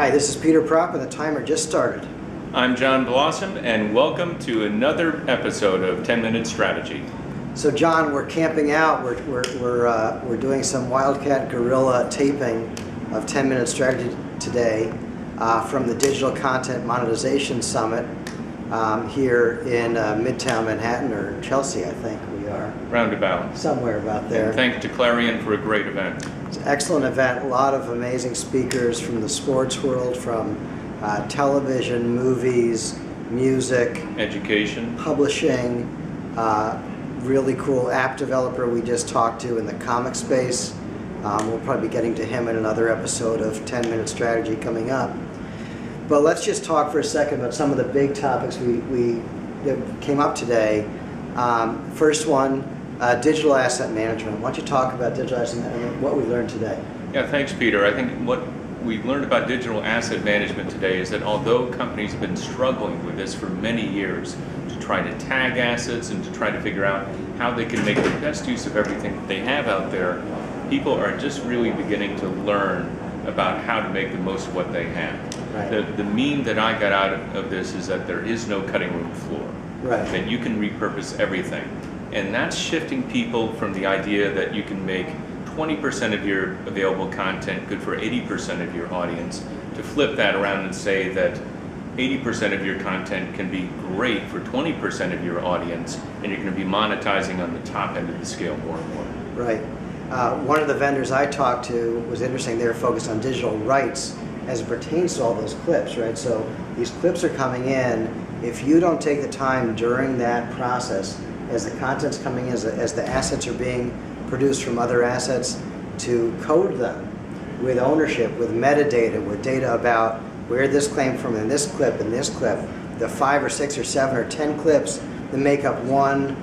Hi, this is Peter Propp, and the timer just started. I'm John Blossom, and welcome to another episode of 10-Minute Strategy. So, John, we're camping out. We're doing some Wildcat Guerrilla taping of 10-Minute Strategy today from the Digital Content Monetization Summit here in Midtown Manhattan, or Chelsea, I think we are. Roundabout. Somewhere about there. And thanks to Clarion for a great event. It's an excellent event. A lot of amazing speakers from the sports world, from television, movies, music, education, publishing, really cool app developer we just talked to in the comic space. We'll probably be getting to him in another episode of 10-Minute Strategy coming up. But let's just talk for a second about some of the big topics that came up today. First one, digital asset management. Why don't you talk about digital asset management, what we learned today? Yeah, thanks, Peter. I think what we've learned about digital asset management today is that although companies have been struggling with this for many years to try to tag assets and to try to figure out how they can make the best use of everything that they have out there, people are just really beginning to learn about how to make the most of what they have. Right. The meme that I got out of this is that there is no cutting room floor. Right. That you can repurpose everything. And that's shifting people from the idea that you can make 20% of your available content good for 80% of your audience, to flip that around and say that 80% of your content can be great for 20% of your audience, and you're going to be monetizing on the top end of the scale more and more. Right. One of the vendors I talked to was interesting. They were focused on digital rights as it pertains to all those clips, right? So these clips are coming in. If you don't take the time during that process, as the content's coming in, as the assets are being produced from other assets, to code them with ownership, with metadata, with data about where this came from in this clip, the 5 or 6 or 7 or 10 clips that make up one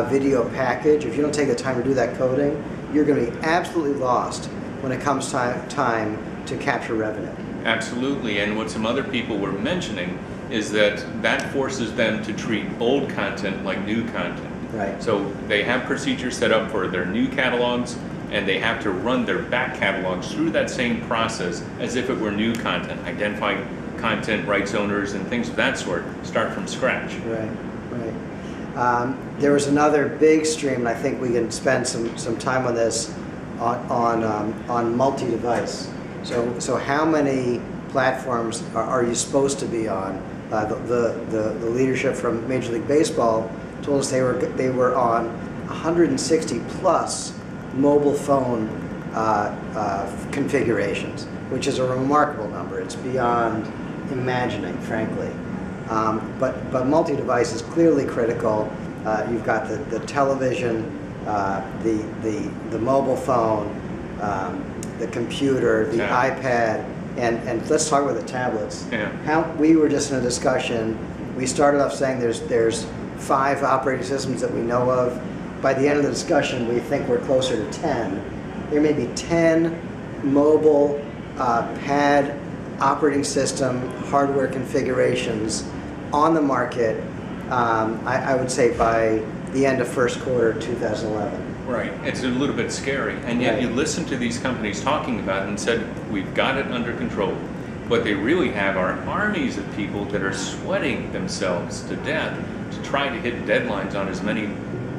video package. If you don't take the time to do that coding, you're going to be absolutely lost when it comes time to capture revenue. Absolutely, and what some other people were mentioning is that forces them to treat old content like new content. Right. So they have procedures set up for their new catalogs, and they have to run their back catalogs through that same process as if it were new content, identify content rights owners and things of that sort, start from scratch. Right, right. There was another big stream, and I think we can spend some time on this, on multi-device. So how many platforms are you supposed to be on? The leadership from Major League Baseball told us they were on 160 plus mobile phone configurations, which is a remarkable number. It's beyond imagining, frankly. But multi-device is clearly critical. You've got the television, the mobile phone, the computer, the iPad, and let's talk about the tablets. Yeah. We were just in a discussion. We started off saying there's 5 operating systems that we know of. By the end of the discussion, we think we're closer to 10. There may be 10 mobile pad operating system hardware configurations on the market, I would say by the end of first quarter 2011. Right, it's a little bit scary, and yet you listen to these companies talking about it and said, we've got it under control. What they really have are armies of people that are sweating themselves to death to try to hit deadlines on as many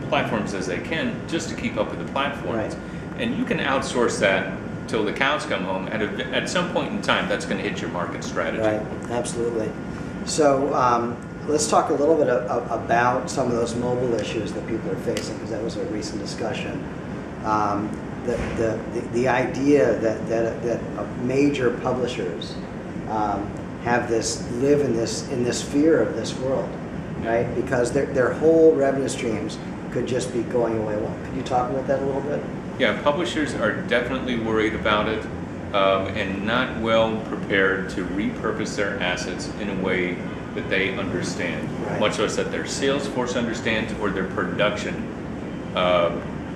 platforms as they can, just to keep up with the platforms. Right. And you can outsource that till the cows come home. At some point in time, that's going to hit your market strategy. Right, absolutely. So let's talk a little bit about some of those mobile issues that people are facing, because that was a recent discussion. The idea that major publishers live in this fear of this world, right? Because their whole revenue streams could just be going away. Well, could you talk about that a little bit? Yeah, publishers are definitely worried about it and not well prepared to repurpose their assets in a way that they understand, right. Much less that their sales force understands or their production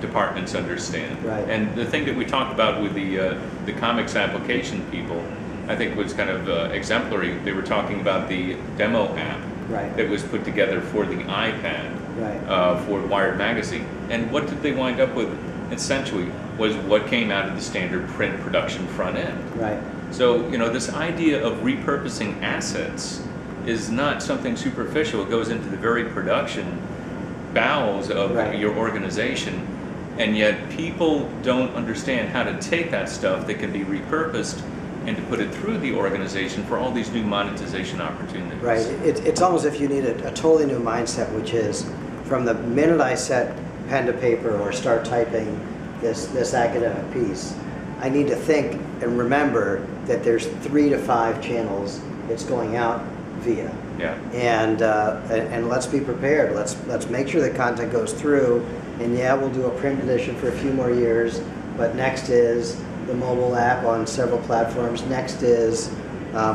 departments understand. Right. And the thing that we talked about with the comics application people, I think was kind of exemplary. They were talking about the demo app that was put together for the iPad for Wired Magazine. And what did they wind up with? Essentially, was what came out of the standard print production front end. Right. So, this idea of repurposing assets is not something superficial. It goes into the very production bowels of your organization, and yet people don't understand how to take that stuff that can be repurposed and to put it through the organization for all these new monetization opportunities. Right. It's almost if you need a totally new mindset, which is from the minute I set pen to paper or start typing this academic piece, I need to think and remember that there's 3 to 5 channels it's going out via. Yeah. And let's be prepared. Let's make sure the content goes through. And yeah, we'll do a print edition for a few more years. But next is the mobile app on several platforms. Next is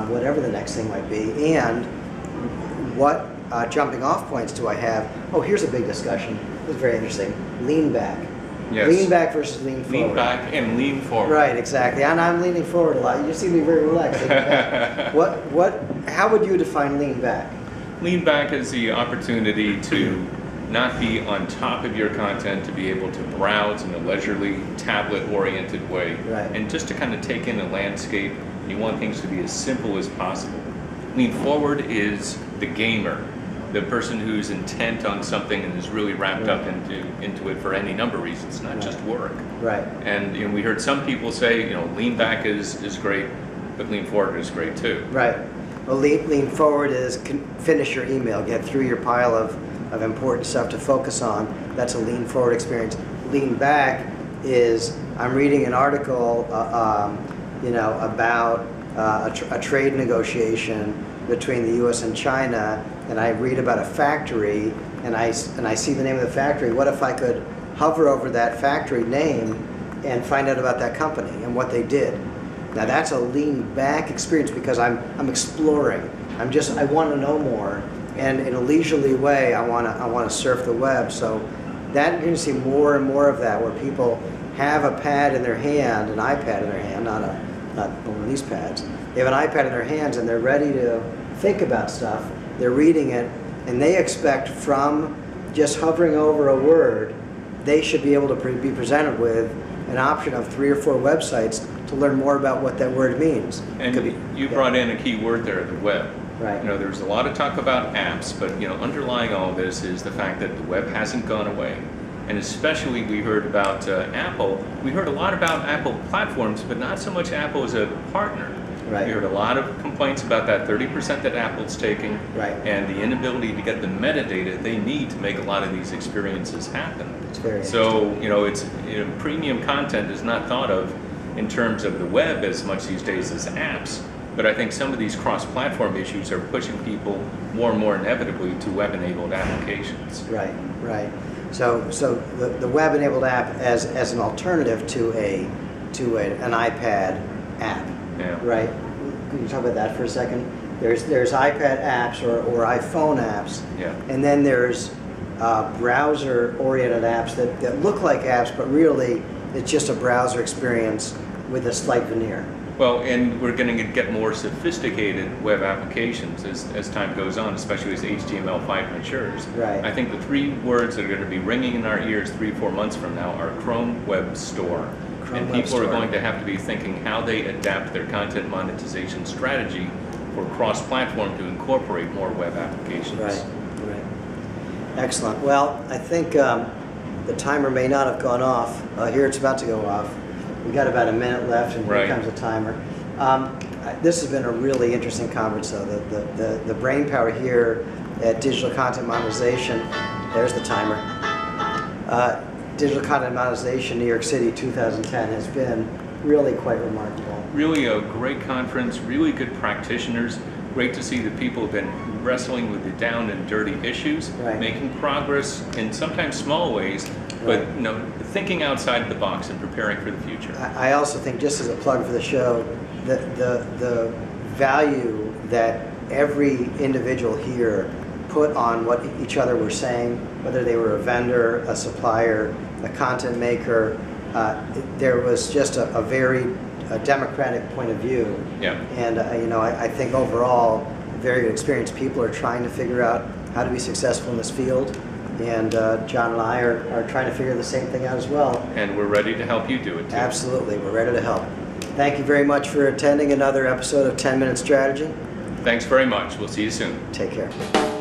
whatever the next thing might be. And what jumping off points do I have? Oh, here's a big discussion. This is very interesting. Lean back. Yes. Lean back versus lean forward. Lean back and lean forward. Right, exactly. And I'm leaning forward a lot. You see me very relaxed. How would you define lean back? Lean back is the opportunity to not be on top of your content, to be able to browse in a leisurely, tablet-oriented way, right. And just to kind of take in the landscape. You want things to be as simple as possible. Lean forward is the gamer, the person who's intent on something and is really wrapped up into it for any number of reasons, not just work. Right. And we heard some people say, lean back is great, but lean forward is great too. Right. Well, lean forward is finish your email, get through your pile of important stuff to focus on. That's a lean forward experience. Lean back is I'm reading an article, about a trade negotiation between the U.S. and China, and I read about a factory, and I see the name of the factory. What if I could hover over that factory name and find out about that company and what they did? Now that's a lean back experience because I'm exploring. I want to know more, and in a leisurely way, I want to surf the web. So that you're going to see more and more of that, where people have a pad in their hand, an iPad in their hand, not one of these pads. They have an iPad in their hands and they're ready to think about stuff. They're reading it, and they expect from just hovering over a word, they should be able to be presented with an option of 3 or 4 websites to learn more about what that word means. And you brought in a key word there, the web. Right. There's a lot of talk about apps, but underlying all this is the fact that the web hasn't gone away. And especially we heard about Apple. We heard a lot about Apple platforms, but not so much Apple as a partner. Right. We heard a lot of complaints about that 30% that Apple's taking, right. And the inability to get the metadata they need to make a lot of these experiences happen. It's very so premium content is not thought of in terms of the web as much these days as apps. But I think some of these cross-platform issues are pushing people more and more inevitably to web-enabled applications. Right, right. So the web-enabled app as an alternative to an iPad app. Yeah. Right. Can you talk about that for a second? There's iPad apps or iPhone apps. Yeah. And then there's browser-oriented apps that look like apps, but really it's just a browser experience with a slight veneer. Well, and we're going to get more sophisticated web applications as time goes on, especially as HTML5 matures. Right. I think the 3 words that are going to be ringing in our ears 3-4 months from now are Chrome Web Store. And people are going to have to be thinking how they adapt their content monetization strategy for cross-platform to incorporate more web applications. Right, right. Excellent. Well, I think the timer may not have gone off. Here it's about to go off. We've got about a minute left, and here comes a timer. This has been a really interesting conference, though. The brain power here at Digital Content Monetization, there's the timer. Digital Content Monetization, New York City 2010 has been really quite remarkable. Really a great conference, really good practitioners. Great to see that people have been wrestling with the down and dirty issues, making progress in sometimes small ways, but thinking outside the box and preparing for the future. I also think, just as a plug for the show, the value that every individual here put on what each other were saying, whether they were a vendor, a supplier, a content maker, there was just a very democratic point of view. Yeah. And I think overall, very good experience. People are trying to figure out how to be successful in this field, and John and I are trying to figure the same thing out as well. And we're ready to help you do it too. Absolutely, we're ready to help. Thank you very much for attending another episode of 10 Minute Strategy. Thanks very much. We'll see you soon. Take care.